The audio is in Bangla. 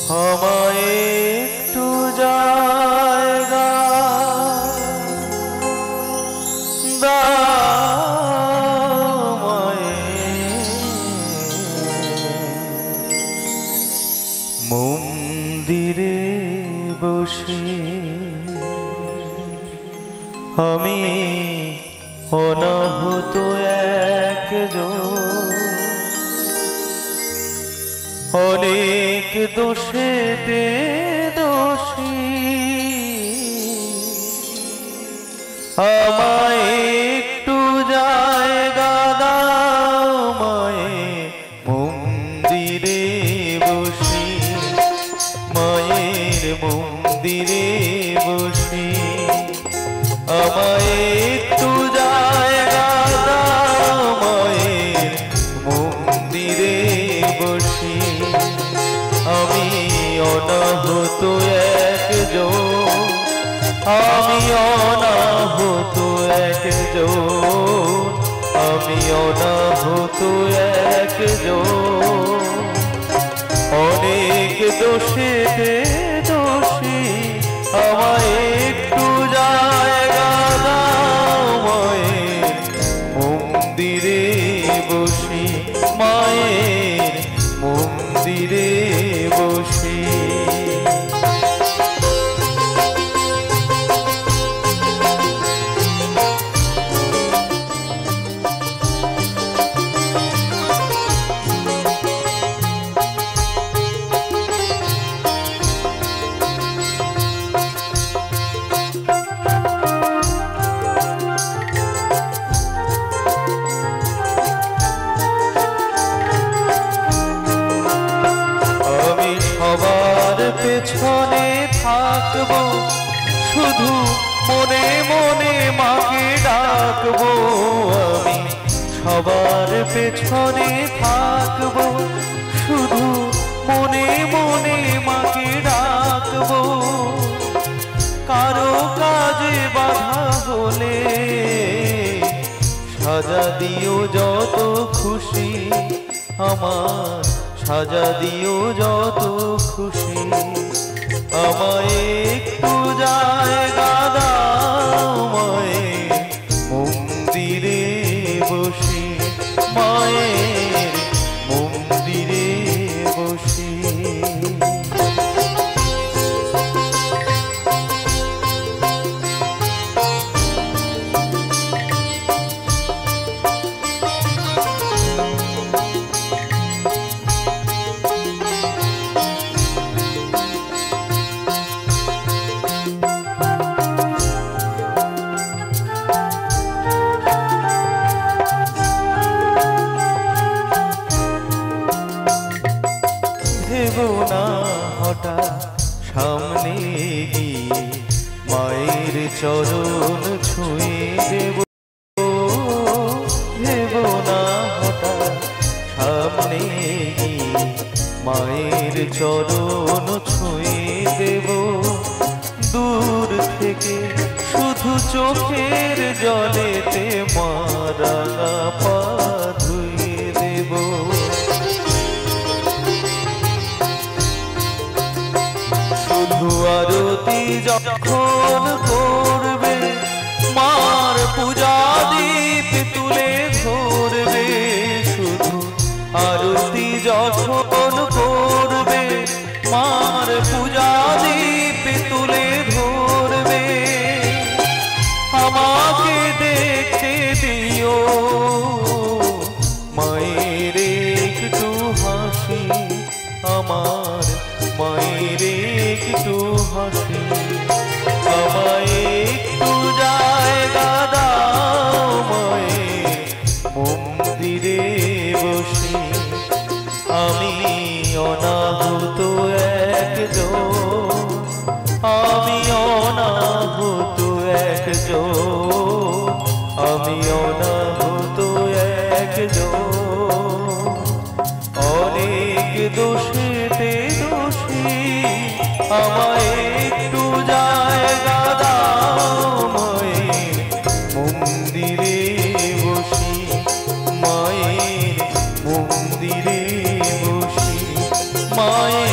আমায় একটু জায়গা দাও, মন্দিরে বসে আমি অনাহত একজন, অনেক দোষেতে দোষী। আমায় একটু জায়গা দাও, মায়ে মন্দিরে বসি, মায়ের মন্দিরে বসি। আমায় একটু জায়গা দাও, মায়ের মন্দিরে বসি। আমি অনাহত একজন, আমি অনাহত একজন, আমি অনাহত একজন, অনেক দোষেতে দোষী। আমায় একটু জায়গা দাও, মায়ের মন্দিরে বসি, মায়ের মন্দিরে বসি। সবার পেছনে থাকবো, শুধু মনে মনে মাকে ডাকবো। আমি সবার পেছনে থাকবো, শুধু মনে মনে মাকে ডাকবো। কারো কাজে বাধা হলে সাজা দিও যত খুশি, আমার সাজা দিও যত খুশি। আমায় একটু জায়গা দাও, মায়ের মন্দিরে বসি, মায়ের মন্দিরে বসি। ভেবো না হঠাৎ সামনে গিয়ে মায়ের চরণ ছুঁয়ে দেব। ভেবো না হঠাৎ সামনে গিয়ে মায়ের চরণ ছুঁয়ে দেব। দূর থেকে শুধু চোখের জলেতে মারা পা ধুয়ে দেব। শুধু আরতি যখন করবে, মার পূজা দীপ তুলে ধরবে। শুধু আরতি যখন করবে, মার পূজা দীপ তুলে ধরবে। আমাকে দেখতে দিও, মায়ের একটু হাসি, আমার মায়ের একটু হাসি। আমায় একটু জায়গা দাও, মায়ের মন্দিরে বসি। আমি অনাহত একজন, আমি অনাহত একজন, আমি অনাহত একজন, অনেক দোষেতে দোষী। আমায় একটু জায়গা দাও, মায়ের মন্দিরে বসি, মায়ের মন্দিরে বসি, মায়ের